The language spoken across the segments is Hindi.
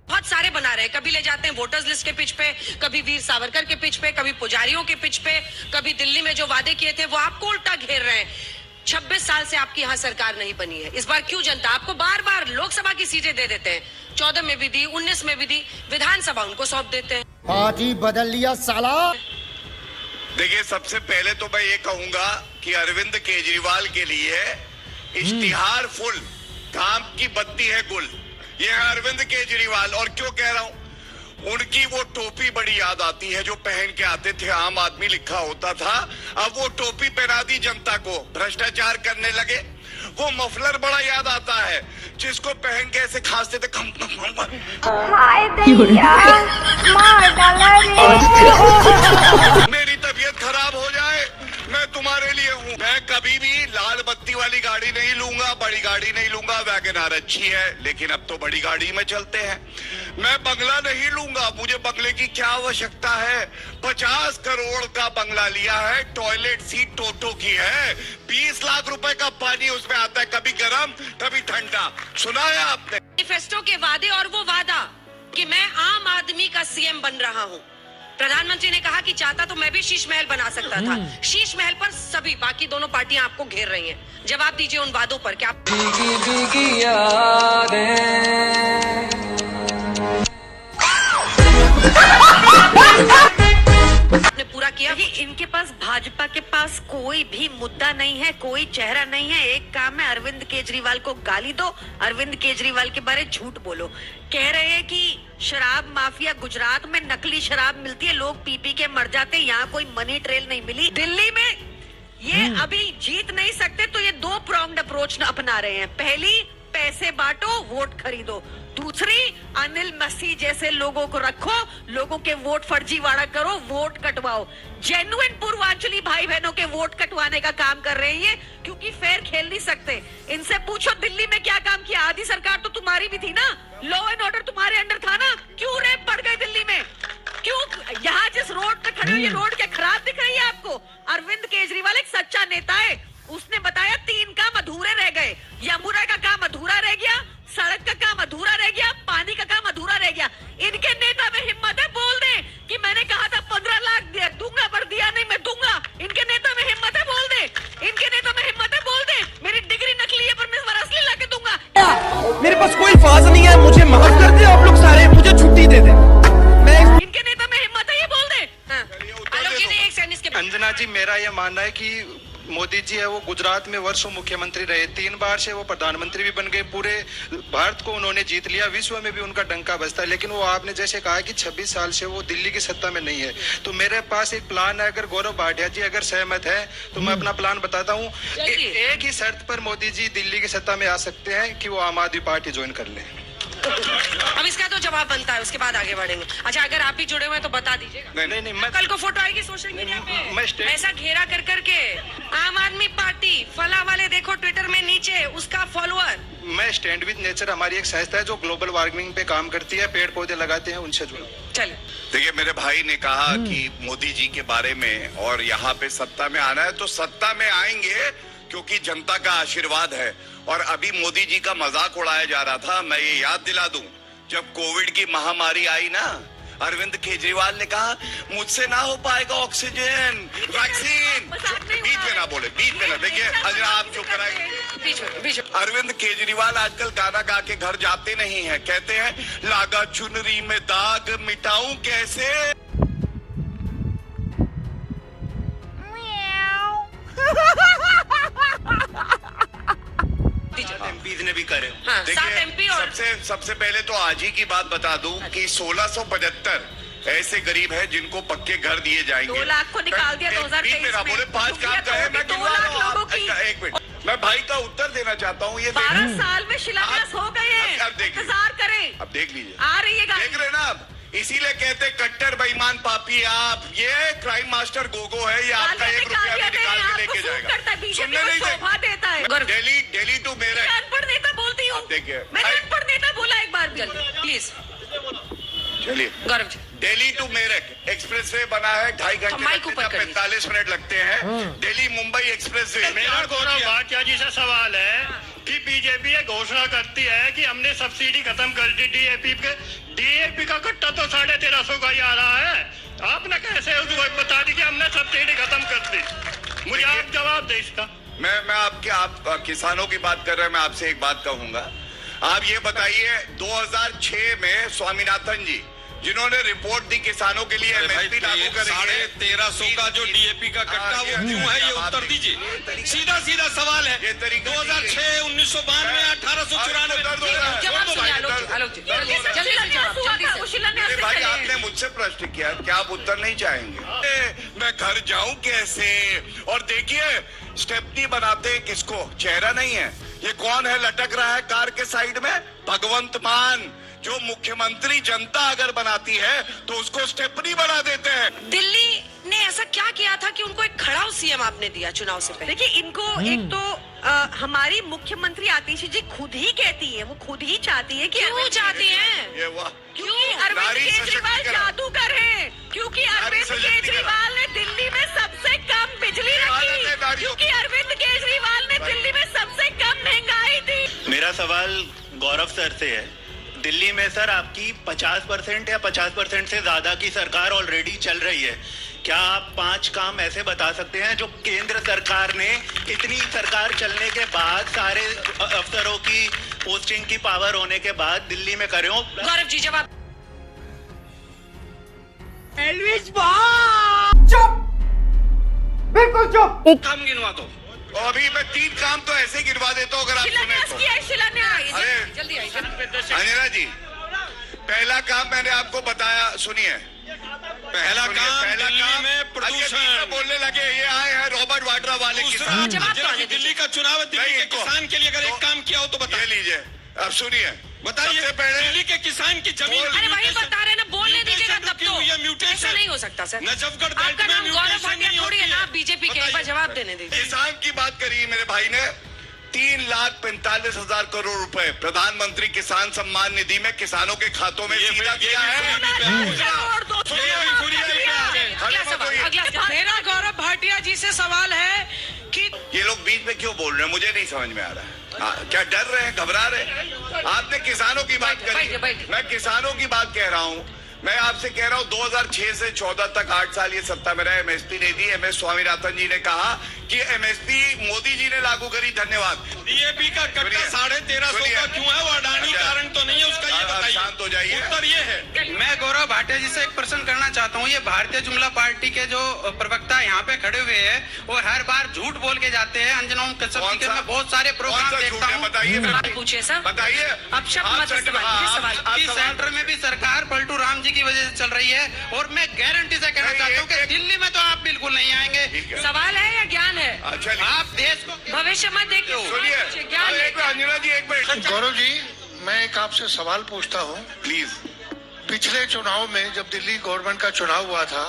बहुत सारे बना रहे हैं, कभी ले जाते हैं वोटर्स लिस्ट के पिच पे, कभी वीर सावरकर के पिच पे, कभी पुजारियों के पिच पे, कभी दिल्ली में जो वादे किए थे वो आपको उल्टा घेर रहे हैं। 26 साल से आपकी यहाँ सरकार नहीं बनी है, इस बार क्यों जनता आपको बार बार लोकसभा की सीटें दे देते हैं? 14 में भी दी, 19 में भी दी, विधानसभा उनको सौंप देते हैं। पार्टी बदल लिया साला। देखिए, सबसे पहले तो मैं ये कहूंगा कि अरविंद केजरीवाल के लिए इश्तिहार फुल, काम की बत्ती है गुल। ये है अरविंद केजरीवाल। और क्यों कह रहा हूं, उनकी वो टोपी बड़ी याद आती है जो पहन के आते थे, आम आदमी लिखा होता था। अब वो टोपी पहना दी जनता को, भ्रष्टाचार करने लगे। वो मफलर बड़ा याद आता है जिसको पहन के ऐसे खांसते थे। मेरी तबीयत खराब हो जाए, मैं तुम्हारे लिए हूँ। मैं कभी भी लाल बत्ती वाली गाड़ी नहीं लूंगा, बड़ी गाड़ी नहीं लूंगा। वैगनआर अच्छी है लेकिन अब तो बड़ी गाड़ी में चलते हैं। मैं बंगला नहीं लूंगा, मुझे बंगले की क्या आवश्यकता है। 50 करोड़ का बंगला लिया है, टॉयलेट सीट टोटो की है, 20 लाख रुपए का पानी उसमें आता है, कभी गर्म कभी ठंडा। सुना है आपने मैनिफेस्टो के वादे और वो वादा कि मैं आम आदमी का सीएम बन रहा हूँ। प्रधानमंत्री ने कहा कि चाहता तो मैं भी शीश महल बना सकता था। शीश महल पर सभी बाकी दोनों पार्टियां आपको घेर रही हैं। जवाब दीजिए उन वादों पर। क्या आपने पूरा किया? इनके पास, भाजपा के पास कोई भी मुद्दा नहीं है, कोई चेहरा नहीं है। एक काम है, अरविंद केजरीवाल को गाली दो, अरविंद केजरीवाल के बारे झूठ बोलो। कह रहे हैं कि शराब माफिया, गुजरात में नकली शराब मिलती है, लोग पी पी के मर जाते हैं, यहाँ कोई मनी ट्रेल नहीं मिली। दिल्ली में ये अभी जीत नहीं सकते तो ये 2 pronged अप्रोच अपना रहे हैं। पहली, पैसे बांटो, वोट खरीदो। दूसरी, अनिल मसीह जैसे लोगों को रखो, लोगों के वोट फर्जीवाड़ा करो, वोट कटवाओ। जेन्युइन पूर्वांचली भाई बहनों के वोट कटवाने का काम कर रहे हैं, क्योंकि फेयर खेल नहीं सकते। इनसे पूछो दिल्ली में क्या काम किया? आधी सरकार तो तुम्हारी भी थी ना, लॉ एंड ऑर्डर तुम्हारे अंडर था ना, क्यों रेप बढ़ गए दिल्ली में? क्यों? यहाँ जिस रोड पे खड़े हो, ये रोड क्या खराब दिख रही है आपको? अरविंद केजरीवाल एक सच्चा नेता है, उसने बताया 3 काम अधूरे रह गए। यमुना का काम अधूरा रह गया, सड़क का काम अधूरा रह गया, पानी का काम अधूरा रह गया। इनके नेता में हिम्मत है बोल दे कि मैंने कहा था 15 लाख दूंगा पर दिया नहीं, मैं दूंगा। इनके नेता में हिम्मत है बोल दे, इनके नेता में हिम्मत है बोल दे मेरी डिग्री नकली है पर मैं इस बार असली लाके दूंगा। मेरे पास कोई फाज नहीं है, मुझे माफ कर दे आप लोग सारे, मुझे छुट्टी दे दे। इनके नेता में हिम्मत है, ये बोल दे। आलोक जी ने एक सेकंड इसके। अंजना जी, मेरा यह मानना है कि मोदी जी है वो गुजरात में वर्षों मुख्यमंत्री रहे, 3 बार से वो प्रधानमंत्री भी बन गए, पूरे भारत को उन्होंने जीत लिया, विश्व में भी उनका डंका बजता है। लेकिन वो आपने जैसे कहा कि 26 साल से वो दिल्ली की सत्ता में नहीं है। तो मेरे पास एक प्लान है, अगर गौरव भाटिया जी अगर सहमत है तो मैं अपना प्लान बताता हूँ। एक ही शर्त पर मोदी जी दिल्ली की सत्ता में आ सकते हैं कि वो आम आदमी पार्टी ज्वाइन कर ले। अब इसका तो जवाब बनता है, उसके बाद आगे बढ़ेंगे। अच्छा, अगर आप भी जुड़े हुए हैं तो बता दीजिएगा। नहीं, कल को फोटो आएगी सोशल मीडिया पे, ऐसा घेरा कर करके आम आदमी पार्टी फला वाले देखो ट्विटर में नीचे उसका फॉलोअर। मैं स्टैंड विद नेचर, हमारी एक संस्था है जो ग्लोबल वार्मिंग पे काम करती है, पेड़ पौधे लगाते हैं, उनसे जुड़ो। चलिए, देखिए, मेरे भाई ने कहा कि मोदी जी के बारे में और यहाँ पे सत्ता में आना है, तो सत्ता में आएंगे क्योंकि जनता का आशीर्वाद है। और अभी मोदी जी का मजाक उड़ाया जा रहा था, मैं ये याद दिला दूं, जब कोविड की महामारी आई ना, अरविंद केजरीवाल ने कहा मुझसे ना हो पाएगा ऑक्सीजन, वैक्सीन। बीच में ना बोले, बीच में ना। देखिए अजरा, आप चुप कराइए। अरविंद केजरीवाल आजकल गाना गा के घर जाते नहीं हैं, कहते हैं लागा चुनरी में दाग मिटाऊं कैसे। ने भी करे। हाँ, देखिए, सबसे पहले तो आज ही की बात बता दूं कि 1675 ऐसे गरीब हैं जिनको पक्के घर दिए जाएंगे। 2 लाख को निकाल दिया 2023 में। बोले 5 काम कहे, मैं 2 लाख लोगों की। एक मिनट, मैं भाई का उत्तर देना चाहता हूँ। ये 12 साल में शिलान्यास हो गए हैं, इंतजार करें। अब देख लीजिए, आ रही है गाड़ी, देख रहे ना आप। इसीलिए कहते कट्टर बेईमान पापी आप। ये क्राइम मास्टर गोगो है, ये आपका 1 रुपया भी निकाल के लेके जाएगा। सुनने नहीं देता है। दिल्ली टू मेरठ अनपढ़ नेता बोलती हूँ, देखिए, मैंने अनपढ़ नेता बोला एक बार। प्लीज चलिए, Gaurav ji, Delhi to Meerut expressway बना है, 2.5 घंटे 45 मिनट लगते हैं। Delhi Mumbai expressway. मेरा गौरव भाटिया जी से सवाल है कि बीजेपी ये घोषणा करती है कि हमने सब्सिडी खत्म कर दी डीएपी के। डीएपी का कट्टा तो 1350 का ही आ रहा है। आपने कैसे उसको बता दी कि हमने सब्सिडी खत्म कर दी? मुझे आप जवाब दे इसका। मैं आप किसानों की बात कर रहे हैं, मैं आपसे एक बात कहूंगा। आप ये बताइए 2006 में स्वामीनाथन जी जिन्होंने रिपोर्ट दी किसानों के लिए एमएसपी लागू करेंगे 1350 का जो डीएपी का कट्टा वो क्यों है, ये उत्तर दीजिए। सीधा सीधा सवाल है। 2006, 1992, 1894। जवाब सुनिए आलोक जी, जल्दी से जवाब, जल्दी से। अरे भाई आपने मुझसे प्रश्न किया, क्या आप उत्तर नहीं चाहेंगे? मैं घर जाऊं कैसे? और देखिए स्टेपनी बनाते हैं किसको? चेहरा नहीं है। ये कौन है लटक रहा है कार के साइड में? भगवंत मान। जो मुख्यमंत्री जनता अगर बनाती है तो उसको स्टेपनी बना देते हैं। दिल्ली ने ऐसा क्या किया था कि उनको एक खड़ाऊ सीएम आपने दिया चुनाव से पहले? देखिए इनको एक तो हमारी मुख्यमंत्री आतिशी जी खुद ही कहती है, वो खुद ही चाहती है कि क्यों चाहती हैं? ये वाह, क्योंकि अरविंद नारी केजरीवाल सशक्तिकरण। जादूगर है। क्योंकि अरविंद सशक्तिकरण। केजरीवाल ने दिल्ली में सबसे कम बिजली हालत है रखी। नारियों की। क्योंकि अरविंद केजरीवाल ने दिल्ली में सबसे कम महंगाई दी। मेरा सवाल गौरव सर से है। दिल्ली में सर आपकी 50% या 50% से ज्यादा की सरकार ऑलरेडी चल रही है। क्या आप 5 काम ऐसे बता सकते हैं जो केंद्र सरकार ने इतनी सरकार चलने के बाद सारे अफसरों की पोस्टिंग की पावर होने के बाद दिल्ली में करे हो? गौरव जी जवाब। काम गिनवा दो। और अभी मैं 3 काम तो ऐसे गिरवा देता हूँ अगर आप सुने शिलान्यास तो। किया है, शिलान्यास। अरे जल्दी आइए। अंजना जी, पहला काम मैंने आपको बताया, सुनिए। पहला काम दिल्ली में प्रदूषण। बोलने लगे ये आए हैं रॉबर्ट वाड्रा वाले दूसरा, किसान। जवाब तो आने दिल्ली का चुनाव है, दिल्ली नहीं, के इनको- किसान के लिए अगर एक काम किया हो तो ये बताइए। लीजिए, अब सुनिए। बताइए सबसे पहले दिल्ली के किसान की जमीन बोल- अरे वही बता रहे हैं ना, बोलने दीजिएगा तब तो। म्यूटेशन ऐसा नहीं हो सकता सर। नजफगढ़ बेल्ट आपका में नाम गौरव म्यूटेशन भाटिया नहीं थोड़ी है होती ना, है। आप बीजेपी के। एक बार जवाब देने दीजिए। किसान की बात करिए मेरे भाई ने। 3,45,000 करोड़ रुपए प्रधानमंत्री किसान सम्मान निधि में किसानों के खातों में सीधा किया है। अगला सवाल, अगला सवाल। मेरा गौरव भाटिया जी से सवाल है कि ये लोग बीच में क्यों बोल रहे हैं मुझे नहीं समझ में आ रहा है। क्या डर रहे हैं, घबरा रहे हैं? आपने किसानों की बात बैठिए, करी, बैठिए। मैं किसानों की बात कह रहा हूँ। मैं आपसे कह रहा हूँ 2006 से 14 तक 8 साल ये सत्ता में रहे, एमएसपी नहीं दी। एमएस स्वामीनाथन जी ने कहा कि एमएसपी मोदी जी ने लागू करी। धन्यवाद। डीएपी का कट्टा सुनिए, 1350 का क्यों है? वो अडानी अच्छा। कारण तो नहीं है उसका, ये आप बताइए। शांत हो जाइए। उत्तर ये है। मैं गौरव भाटिया जी से एक प्रश्न करना चाहता हूँ। ये भारतीय जुमला पार्टी के जो प्रवक्ता यहाँ पे खड़े हुए हैं वो हर बार झूठ बोल के जाते हैं। अंजना ओम कश्यप जी के कौन सा? मैं बहुत सारे कौन प्रोग्राम सा झूठ देखता है हूँ। बताइए मेरे आप को। पूछिए सर। बताइए। अब शब्द मत इस्तेमाल कीजिए, सवाल। आप कि सवाल- सेंटर में भी सरकार पलटू राम जी की वजह से चल रही है और मैं गारंटी से कहना नहीं, चाहता हूँ कि एक- दिल्ली में तो आप बिल्कुल नहीं आएंगे। ठीक है। सवाल है या ज्ञान है? अच्छा आप देश को भविष्य मत देखिए। सुनिए, ज्ञान अरे है। एक मिनट अंजना जी, एक मिनट गौरव जी, मैं एक आपसे सवाल पूछता हूँ। प्लीज। पिछले चुनाव में जब दिल्ली गवर्नमेंट का चुनाव हुआ था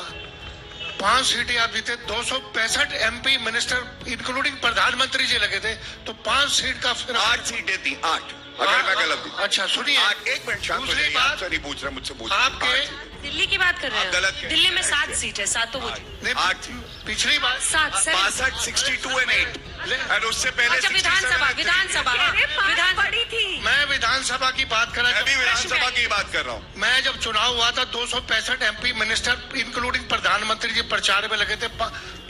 5 सीटें आप जीते, 265 एमपी मिनिस्टर इंक्लूडिंग प्रधानमंत्री जी लगे थे, तो 5 सीट का फिर 8 सीटें थी, 8 अगर मैं गलत हूँ। अच्छा सुनिए, 8, एक मिनट शांत हो दूसरी जाइए, बात, आपसे नहीं पूछ रहे, मुझसे पूछ आपके दिल्ली की बात कर रहे आप गलत हैं। कह दिल्ली में रहे हैं। 7 सीट है, सातों वो। नहीं, 8 पिछली बार 7 सर। 62, 62 और 8 और उससे पहले अच्छा 67 विधानसभा, और 3। विधानसभा, हाँ, अरे पाँच विधान बड़ी थी। मैं विधानसभा की बात कर मैं रहा भी था। विधानसभा की बात कर रहा हूँ। मैं जब चुनाव हुआ था 265 एमपी मिनिस्टर इंक्लूडिंग प्रधानमंत्री जी प्रचार में लगे थे।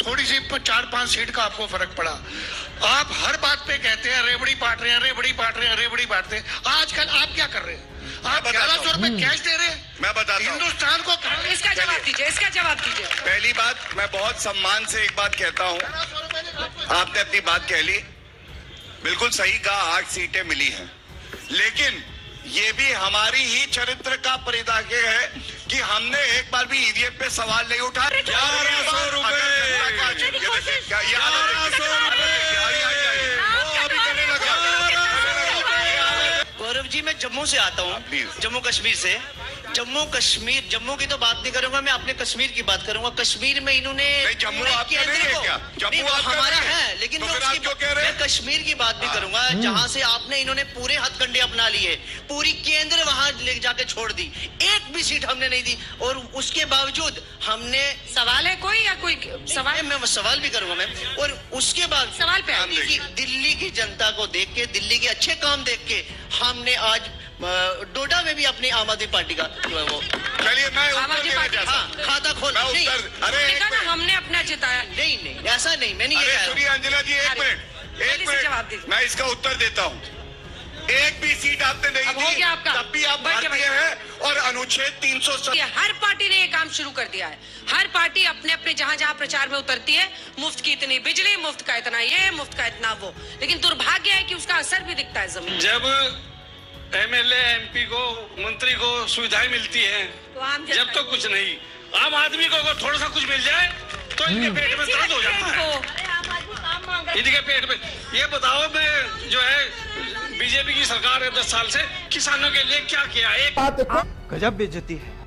थोड़ी सी 4-5 सीट का आपको फर्क पड़ा। आप हर बात पे कहते हैं रेवड़ी बांट रहे हैं, रेवड़ी बांट रहे हैं, रेवड़ी बांटते हैं। आजकल आप क्या कर रहे हैं? आप बताता 1100 रुपए कैश दे रहे हैं। मैं बताता हूँ। हिंदुस्तान को इसका जवाब दीजिए, इसका जवाब दीजिए। पहली बात, मैं बहुत सम्मान से एक बात कहता हूँ। आपने अपनी बात कह ली, बिल्कुल सही कहा, 8 सीटें मिली हैं, लेकिन ये भी हमारी ही चरित्र का परिदाग्य है कि हमने एक बार भी ईवीएम पे सवाल नहीं उठाया। 1100 रुपए। 1100 गौरव जी, मैं जम्मू से आता हूँ, प्लीज। जम्मू कश्मीर से। जम्मू की तो बात नहीं करूंगा, मैं अपने कश्मीर की बात करूंगा। कश्मीर में इन्होंने जम्मू पूरे आपका केंद्र नहीं है को- क्या? जम्मू नहीं, वो आपका हमारा नहीं है। है, लेकिन तो मैं फिर उसकी आप क्यों कह रहे हैं? मैं कश्मीर की बात भी करूंगा, जहां से आपने इन्होंने पूरे हथकंडे अपना लिए, पूरी केंद्र वहां ले जाके छोड़ दी, एक भी सीट हमने नहीं दी, और उसके बावजूद हमने सवाल है कोई या कोई सवाल? मैं सवाल भी करूंगा मैम, और उसके बाद सवाल पे आते हैं। दिल्ली की जनता को देख के, दिल्ली के अच्छे काम देख के हमने आज डोडा में भी अपनी आम आदमी पार्टी का जो है वो चलिए मैं आम उत्तर आदमी देना पार्टी चाहता हाँ, हूं। खाता खोल मैं नहीं, उत्तर अरे एक देखा ना, मिनट। हमने अपना जिताया। नहीं ऐसा नहीं, मैं नहीं ये अरे कह रहा सुनिए हूं। अंजना जी, एक अरे, मिनट जल्दी एक से जवाब मिनट दीजिए। मैं इसका उत्तर देता हूँ। एक भी सीट आपने नहीं अब हो दी, गया आपका। तब भी आप बैठिए, भारतीय बैठिए। हैं और अनुच्छेद 370 ये हर पार्टी ने ये काम शुरू कर दिया है। हर पार्टी अपने अपने जहां जहां प्रचार में उतरती है, मुफ्त की इतनी बिजली, मुफ्त का इतना ये, मुफ्त का इतना वो, लेकिन दुर्भाग्य है कि उसका असर भी दिखता है जमीन। जब एमएलए एमपी को, मंत्री को सुविधाएं मिलती हैं, तो आम जनता जब तो कुछ नहीं, आम आदमी को अगर थोड़ा सा कुछ मिल जाए तो इनके पेट में दर्द हो जाता है। इनके पेट में, ये बताओ, मैं जो है बीजेपी की सरकार है 10 साल से, किसानों के लिए क्या किया? एक गजब बेइज्जती है।